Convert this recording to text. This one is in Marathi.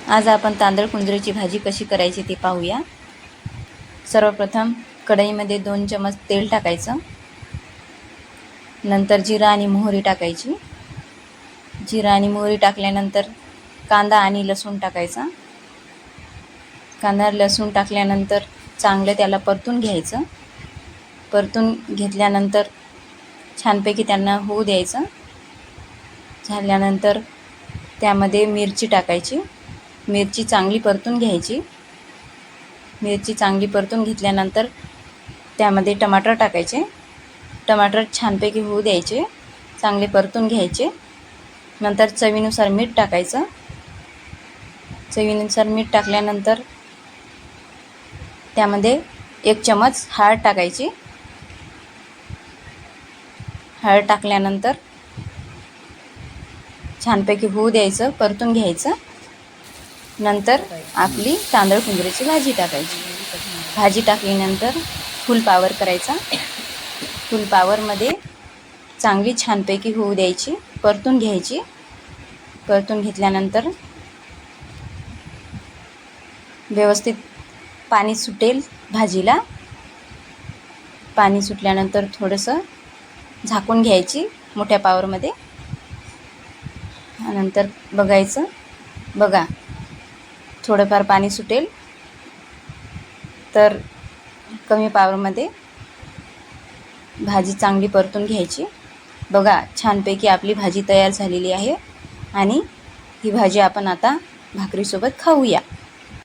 आज आपण तांदळ कुंजरीची भाजी कशी करायची ते पाहूया। सर्वप्रथम कढईमध्ये 2 चमच तेल टाकायचं, नंतर जिरा आणि मोहरी टाकायची। जिरा आणि मोहरी टाकल्यानंतर कांदा आणि लसूण टाकायचा। कांदा लसूण टाकल्यानंतर चांगलं त्याला परतून घ्यायचं। परतून घेतल्यानंतर छानपैकी त्यांना होऊ द्यायचं। झाल्यानंतर त्यामध्ये मिरची टाकायची। मिरची चांगली परतून घ्यायची। मिरची चांगली परतून घेतल्यानंतर त्यामध्ये टमाटर टाकायचे। टमाटर छानपैकी होऊ द्यायचे, चांगले परतून घ्यायचे। नंतर चवीनुसार मीठ टाकायचं। चवीनुसार मीठ टाकल्यानंतर त्यामध्ये 1 चमच हळद टाकायची। हळद टाकल्यानंतर छानपैकी होऊ द्यायचं, परतून घ्यायचं। नंतर आपली तांदळ कुंजरीची भाजी टाकायची। भाजी टाकल्यानंतर फुल पॉवर करायचा। फुल पॉवरमध्ये चांगली छानपैकी होऊ द्यायची, परतून घ्यायची। परतून घेतल्यानंतर व्यवस्थित पाणी सुटेल भाजीला। पाणी सुटल्यानंतर थोडंसं झाकून घ्यायची मोठ्या पॉवरमध्ये। नंतर बघायचं, बघा थोडंफार पाणी सुटेल तर कमी पॉवरमध्ये भाजी चांगली परतून घ्यायची। बघा छानपैकी आपली भाजी तयार झालेली आहे आणि ही भाजी आपण आता भाकरीसोबत खाऊया।